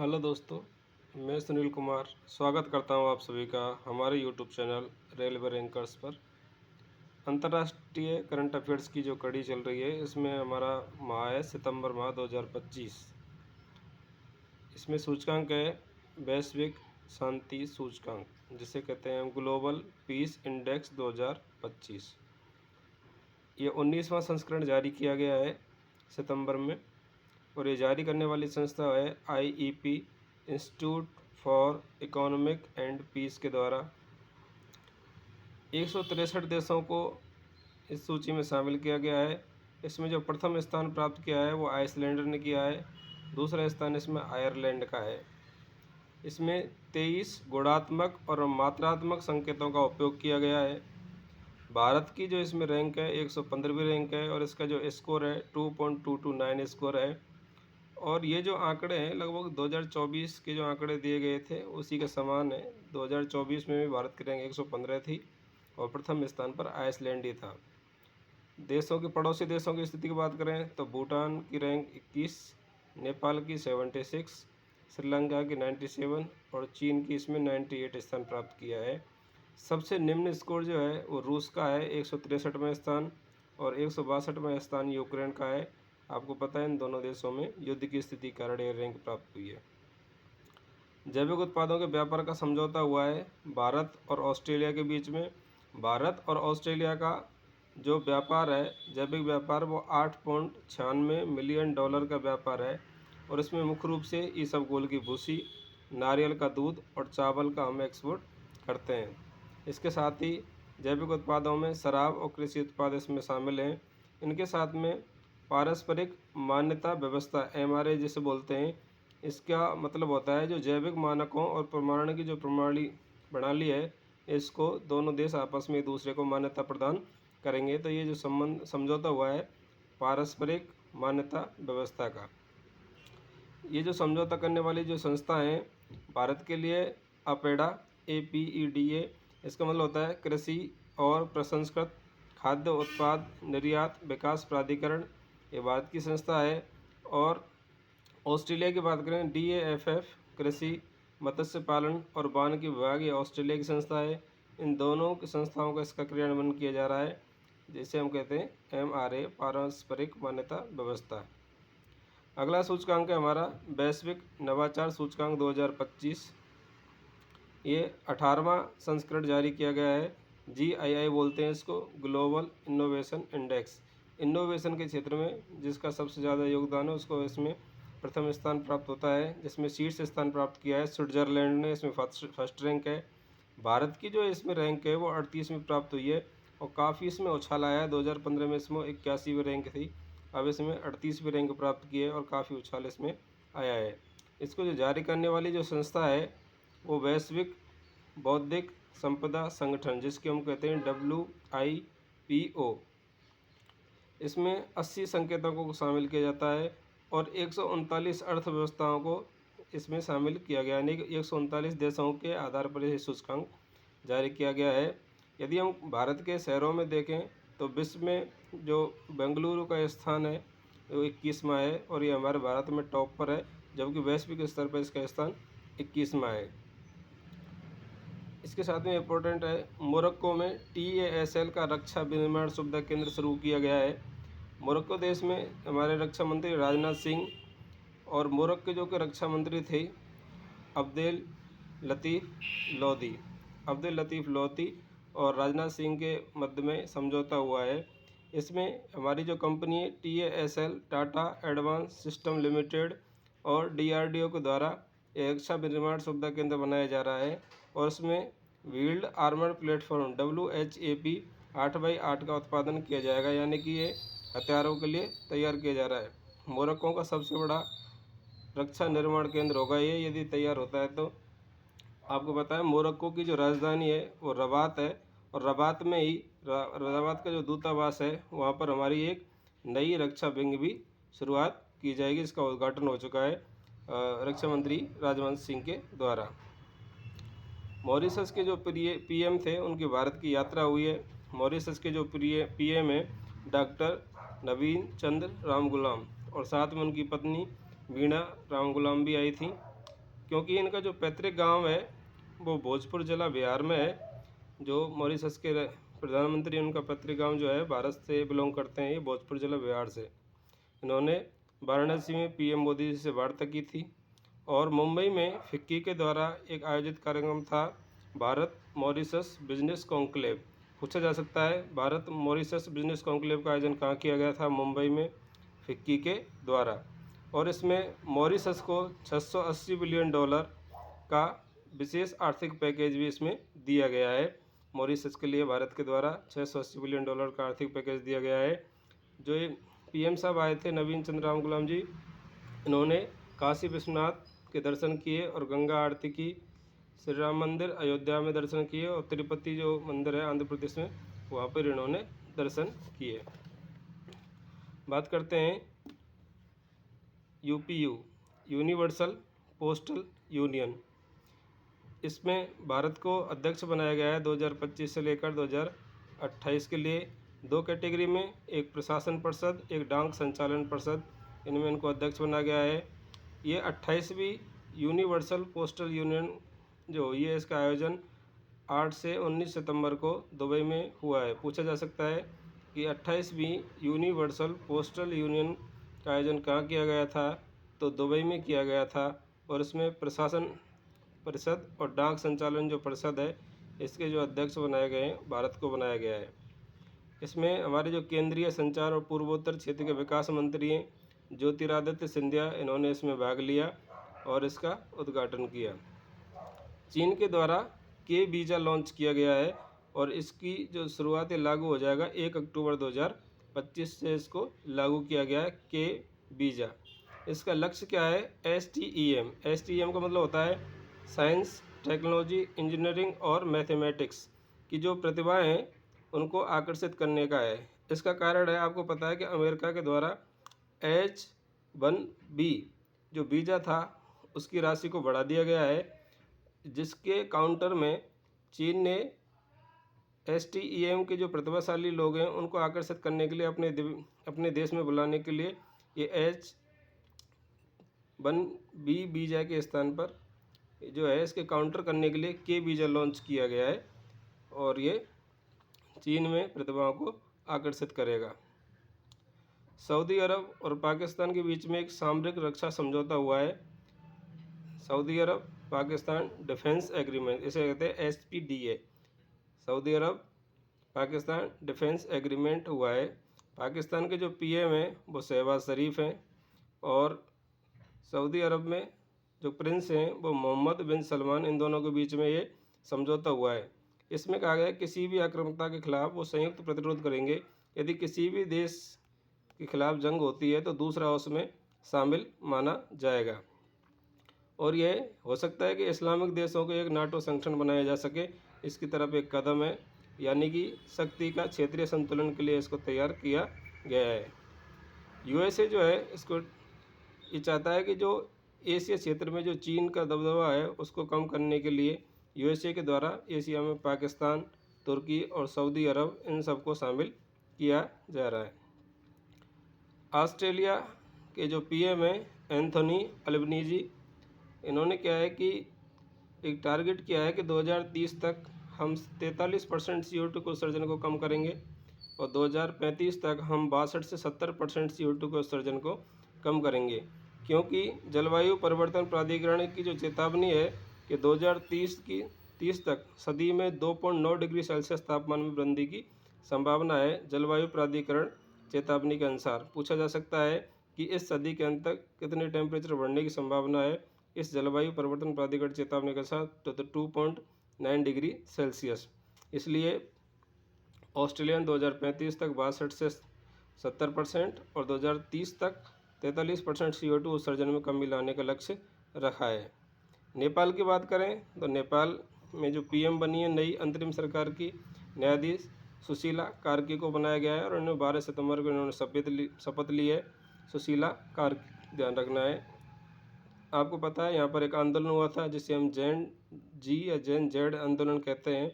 Hello दोस्तों, मैं सुनील कुमार स्वागत करता हूं आप सभी का हमारे यूट्यूब चैनल रेलवे रैंकर्स पर। अंतर्राष्ट्रीय करंट अफेयर्स की जो कड़ी चल रही है, इसमें हमारा माह है सितंबर माह 2025। इसमें सूचकांक है वैश्विक शांति सूचकांक, जिसे कहते हैं ग्लोबल पीस इंडेक्स 2025। ये 19वां संस्करण जारी किया गया है सितंबर में, और ये जारी करने वाली संस्था है IEP institute for economic and peace के द्वारा। 163 देशों को इस सूची में शामिल किया गया है। इसमें जो प्रथम स्थान प्राप्त किया है वो आइसलैंड ने किया है। दूसरा स्थान इसमें आयरलैंड का है। इसमें 23 गुणात्मक और मात्रात्मक संकेतों का उपयोग किया गया है। भारत की जो इसमें रैंक है 115वीं रैंक है, और इसका जो स्कोर है 2.229 स्कोर है। और ये जो आंकड़े हैं लगभग 2024 के जो आंकड़े दिए गए थे उसी के समान है। 2024 में भी भारत की रैंक 115 थी और प्रथम स्थान पर आइसलैंड ही था। देशों के पड़ोसी देशों की स्थिति की बात करें तो भूटान की रैंक 21, नेपाल की 76, श्रीलंका की 97 और चीन की इसमें 98 स्थान प्राप्त किया है। सबसे निम्न स्कोर जो है वो रूस का है 163वां स्थान, और 162वां स्थान यूक्रेन का है। आपको पता है इन दोनों देशों में युद्ध की स्थिति के कारण ये रैंक प्राप्त हुई है। जैविक उत्पादों के व्यापार का समझौता हुआ है भारत और ऑस्ट्रेलिया के बीच में। भारत और ऑस्ट्रेलिया का जो व्यापार है जैविक व्यापार वो $8.96 मिलियन का व्यापार है, और इसमें मुख्य रूप से इसबगोल की भूसी, नारियल का दूध और चावल का हम एक्सपोर्ट करते हैं। इसके साथ ही जैविक उत्पादों में शराब और कृषि उत्पाद इसमें शामिल हैं। इनके साथ में पारस्परिक मान्यता व्यवस्था MRA जिसे बोलते हैं, इसका मतलब होता है जो जैविक मानकों और प्रमाणन की जो प्रणाली है, इसको दोनों देश आपस में एक दूसरे को मान्यता प्रदान करेंगे। तो ये जो समझौता हुआ है पारस्परिक मान्यता व्यवस्था का, ये जो समझौता करने वाली जो संस्था हैं भारत के लिए अपेडा APEDA, इसका मतलब होता है कृषि और प्रसंस्कृत खाद्य उत्पाद निर्यात विकास प्राधिकरण, ये भारत की संस्था है। और ऑस्ट्रेलिया की बात करें DAFF कृषि मत्स्य पालन और वानिकी विभाग, ये ऑस्ट्रेलिया की संस्था है। इन दोनों की संस्थाओं का इसका क्रियान्वयन किया जा रहा है, जिसे हम कहते हैं MRA पारस्परिक मान्यता व्यवस्था। अगला सूचकांक है हमारा वैश्विक नवाचार सूचकांक 2025। ये 18वां संस्करण जारी किया गया है। GII बोलते हैं इसको, ग्लोबल इनोवेशन इंडेक्स। इनोवेशन के क्षेत्र में जिसका सबसे ज़्यादा योगदान है उसको इसमें प्रथम स्थान प्राप्त होता है, जिसमें शीर्ष स्थान प्राप्त किया है स्विट्जरलैंड ने, इसमें फर्स्ट रैंक है। भारत की जो इसमें रैंक है वो 38वीं प्राप्त हुई है, और काफ़ी इसमें उछाल आया है। 2015 में इसमें 81वीं रैंक थी, अब इसमें 38वीं रैंक प्राप्त की है, और काफ़ी उछाल इसमें आया है। इसको जो जारी करने वाली जो संस्था है वो वैश्विक बौद्धिक संपदा संगठन, जिसके हम कहते हैं WIPO। इसमें 80 संकेतकों को शामिल किया जाता है, और 139 अर्थव्यवस्थाओं को इसमें शामिल किया गया, यानी कि 139 देशों के आधार पर यह सूचकांक जारी किया गया है। यदि हम भारत के शहरों में देखें तो विश्व में जो बेंगलुरु का स्थान है वो 21वां है, और ये हमारे भारत में टॉप पर है, जबकि वैश्विक स्तर पर इसका स्थान 21वां है। इसके साथ में इम्पोर्टेंट है मोरक्को में TASL का रक्षा विनिर्माण सुविधा केंद्र शुरू किया गया है। मोरक्को देश में हमारे रक्षा मंत्री राजनाथ सिंह और मोरक्को जो के रक्षा मंत्री थे अब्देल लतीफ़ लोदी और राजनाथ सिंह के मध्य में समझौता हुआ है। इसमें हमारी जो company TASL Tata advance system limited और DRDO के द्वारा एक रक्षा विनिर्माण सुविधा केंद्र बनाया जा रहा है, और इसमें wheeled armour platform WHAP 8x8 का उत्पादन किया जाएगा, यानी कि ये हथियारों के लिए तैयार किया जा रहा है। मोरक्को का सबसे बड़ा रक्षा निर्माण केंद्र होगा ये, यदि तैयार होता है तो। आपको पता है मोरक्को की जो राजधानी है वो रबात है, और रबात में ही रबात का जो दूतावास है वहाँ पर हमारी एक नई रक्षा विंग भी शुरुआत की जाएगी। इसका उद्घाटन हो चुका है रक्षा मंत्री राजनाथ सिंह के द्वारा। मॉरिशस के जो PM थे उनकी भारत की यात्रा हुई है। मॉरिशस के जो PM है डॉक्टर नवीन चंद्र रामगुलाम, और साथ में उनकी पत्नी वीणा रामगुलाम भी आई थी। क्योंकि इनका जो पैतृक गांव है वो भोजपुर जिला बिहार में है। जो मॉरिशस के प्रधानमंत्री, उनका पैतृक गांव जो है भारत से बिलोंग करते हैं, ये भोजपुर जिला बिहार से। इन्होंने वाराणसी में पीएम मोदी जी से वार्ता की थी। और मुंबई में फिक्की के द्वारा एक आयोजित कार्यक्रम था भारत मॉरिशस बिजनेस कॉन्क्लेव। पूछा जा सकता है भारत मॉरिशस बिजनेस कॉन्क्लेव का आयोजन कहाँ किया गया था? मुंबई में फिक्की के द्वारा। और इसमें मॉरिशस को $680 बिलियन का विशेष आर्थिक पैकेज भी इसमें दिया गया है। मॉरिशस के लिए भारत के द्वारा $680 बिलियन का आर्थिक पैकेज दिया गया है। जो ये पीएम साहब आए थे, नवीन चंद्र राम गुलाम जी, इन्होंने काशी विश्वनाथ के दर्शन किए और गंगा आरती की, श्री राम मंदिर अयोध्या में दर्शन किए और तिरुपति जो मंदिर है आंध्र प्रदेश में, वहाँ पर इन्होंने दर्शन किए। बात करते हैं यूपीयू, यूनिवर्सल पोस्टल यूनियन। इसमें भारत को अध्यक्ष बनाया गया है 2025 से लेकर 2028 के लिए। 2 कैटेगरी में, एक प्रशासन परिषद, एक डाक संचालन परिषद, इनमें इनको अध्यक्ष बनाया गया है। ये 28वीं यूनिवर्सल पोस्टल यूनियन जो हुई है, इसका आयोजन 8 से 19 सितंबर को दुबई में हुआ है। पूछा जा सकता है कि 28वीं यूनिवर्सल पोस्टल यूनियन का आयोजन कहाँ किया गया था? तो दुबई में किया गया था। और इसमें प्रशासन परिषद और डाक संचालन जो परिषद है, इसके जो अध्यक्ष बनाए गए हैं, भारत को बनाया गया है। इसमें हमारे जो केंद्रीय संचार और पूर्वोत्तर क्षेत्र के विकास मंत्री हैं ज्योतिरादित्य सिंधिया, इन्होंने इसमें भाग लिया और इसका उद्घाटन किया। चीन के द्वारा के वीज़ा लॉन्च किया गया है और इसकी जो शुरुआत लागू हो जाएगा 1 अक्टूबर 2025 से इसको लागू किया गया है के वीज़ा। इसका लक्ष्य क्या है? STEM। STEM का मतलब होता है साइंस, टेक्नोलॉजी, इंजीनियरिंग और मैथमेटिक्स की जो प्रतिभाएं हैं उनको आकर्षित करने का है। इसका कारण है, आपको पता है कि अमेरिका के द्वारा H-1B जो वीज़ा था उसकी राशि को बढ़ा दिया गया है, जिसके काउंटर में चीन ने STEM के जो प्रतिभाशाली लोग हैं उनको आकर्षित करने के लिए अपने देश में बुलाने के लिए ये H-1B वीज़ा के स्थान पर जो है इसके काउंटर करने के लिए के वीज़ा लॉन्च किया गया है और ये चीन में प्रतिभाओं को आकर्षित करेगा। सऊदी अरब और पाकिस्तान के बीच में एक सामरिक रक्षा समझौता हुआ है, सऊदी अरब पाकिस्तान डिफेंस एग्रीमेंट, इसे कहते हैं SPDA। सऊदी अरब पाकिस्तान डिफेंस एग्रीमेंट हुआ है। पाकिस्तान के जो PM हैं वो शहबाज शरीफ हैं और सऊदी अरब में जो प्रिंस हैं वो मोहम्मद बिन सलमान, इन दोनों के बीच में ये समझौता हुआ है। इसमें कहा गया है किसी भी आक्रामकता के खिलाफ वो संयुक्त प्रतिरोध करेंगे। यदि किसी भी देश के खिलाफ जंग होती है तो दूसरा उसमें शामिल माना जाएगा। और यह हो सकता है कि इस्लामिक देशों को एक नाटो संगठन बनाया जा सके, इसकी तरफ एक कदम है, यानी कि शक्ति का क्षेत्रीय संतुलन के लिए इसको तैयार किया गया है। USA जो है इसको ये चाहता है कि जो एशिया क्षेत्र में जो चीन का दबदबा है उसको कम करने के लिए USA के द्वारा एशिया में पाकिस्तान, तुर्की और सऊदी अरब, इन सबको शामिल किया जा रहा है। ऑस्ट्रेलिया के जो PM हैं एंथोनी अल्बनीजी, इन्होंने क्या है कि एक टारगेट किया है कि 2030 तक हम 43% CO2 के उत्सर्जन को कम करेंगे और 2035 तक हम 62 से 70% CO2 के उत्सर्जन को कम करेंगे। क्योंकि जलवायु परिवर्तन प्राधिकरण की जो चेतावनी है कि 2030 तक सदी में 2.9 डिग्री सेल्सियस तापमान में वृद्धि की संभावना है। जलवायु प्राधिकरण चेतावनी के अनुसार पूछा जा सकता है कि इस सदी के अंत तक कितने टेम्परेचर बढ़ने की संभावना है इस जलवायु परिवर्तन प्राधिकरण चेतावनी के साथ, तो 2.9 डिग्री सेल्सियस। इसलिए ऑस्ट्रेलियन 2035 तक 62 से 70% और 2030 तक 43% CO2 उत्सर्जन में कमी लाने का लक्ष्य रखा है। नेपाल की बात करें तो नेपाल में जो PM बनी है नई अंतरिम सरकार की, न्यायाधीश सुशीला कार्की को बनाया गया है और उन्होंने 12 सितंबर को इन्होंने शपथ ली है। सुशीला कार्की, ध्यान रखना है। आपको पता है यहाँ पर एक आंदोलन हुआ था जिसे हम जैन जी या जैन जेड आंदोलन कहते हैं।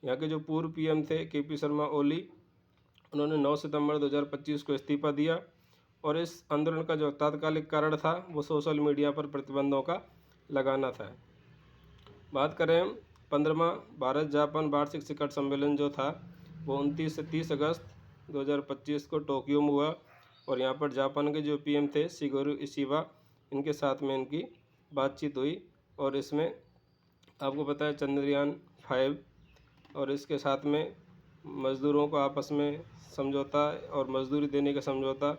यहाँ के जो पूर्व PM थे KP शर्मा ओली, उन्होंने 9 सितंबर 2025 को इस्तीफा दिया और इस आंदोलन का जो तात्कालिक कारण था वो सोशल मीडिया पर प्रतिबंधों का लगाना था। बात करें हम 15वां भारत जापान वार्षिक शिखर सम्मेलन जो था वो 29 से 30 अगस्त 2025 को टोक्यो में हुआ और यहाँ पर जापान के जो पीएम थे शिगेरू इशिबा, इनके साथ में इनकी बातचीत हुई और इसमें आपको पता है चंद्रयान 5 और इसके साथ में मज़दूरों को आपस में समझौता और मजदूरी देने का समझौता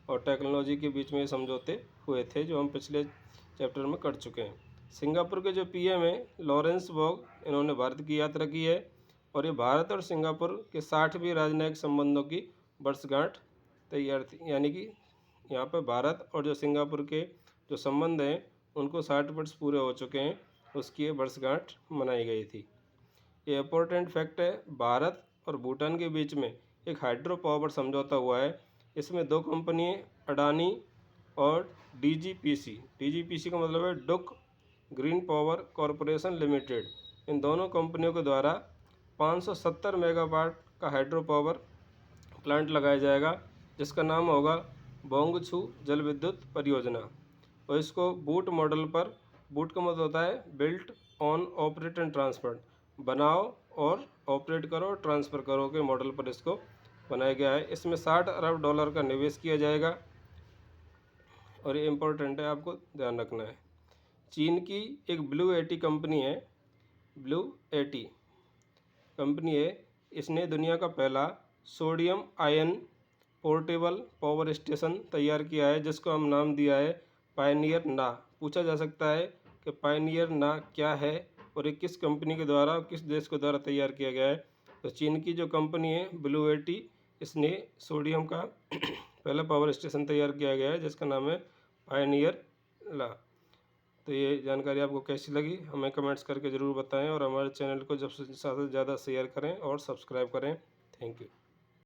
और टेक्नोलॉजी के बीच में समझौते हुए थे जो हम पिछले चैप्टर में कर चुके हैं। सिंगापुर के जो पीएम हैं लॉरेंस वोंग, इन्होंने भारत की यात्रा की है और ये भारत और सिंगापुर के 60वें राजनयिक संबंधों की वर्षगांठ तैयार थी, यानी कि यहाँ पर भारत और जो सिंगापुर के जो संबंध हैं उनको 60 वर्ष पूरे हो चुके हैं, उसकी ये वर्षगांठ मनाई गई थी। ये इम्पोर्टेंट फैक्ट है, भारत और भूटान के बीच में एक हाइड्रो पावर समझौता हुआ है। इसमें दो कंपनी अडानी और डीजीपीसी का मतलब है डुक ग्रीन पावर कॉरपोरेशन लिमिटेड, इन दोनों कंपनियों के द्वारा 570 मेगावाट का हाइड्रो पावर प्लांट लगाया जाएगा जिसका नाम होगा बोंगछू जल विद्युत परियोजना। और इसको बूट मॉडल पर, बूट का मतलब होता है built on operate and transfer, बनाओ और ऑपरेट करो ट्रांसफ़र करो के मॉडल पर इसको बनाया गया है। इसमें $60 अरब का निवेश किया जाएगा और ये इम्पोर्टेंट है, आपको ध्यान रखना है। चीन की एक ब्लू एटी कंपनी है, ब्लू एटी कंपनी है, इसने दुनिया का पहला sodium ion portable power station तैयार किया है जिसको हम नाम दिया है पायनियर ना। पूछा जा सकता है कि पायनियर ना क्या है और ये किस कंपनी के द्वारा, किस देश के द्वारा तैयार किया गया है। तो चीन की जो कंपनी है ब्लू एटी, इसने सोडियम का पहला पावर स्टेशन तैयार किया गया है जिसका नाम है पायनियर ला। तो ये जानकारी आपको कैसी लगी हमें कमेंट्स करके ज़रूर बताएं और हमारे चैनल को ज़्यादा से ज़्यादा शेयर करें और सब्सक्राइब करें। Thank you.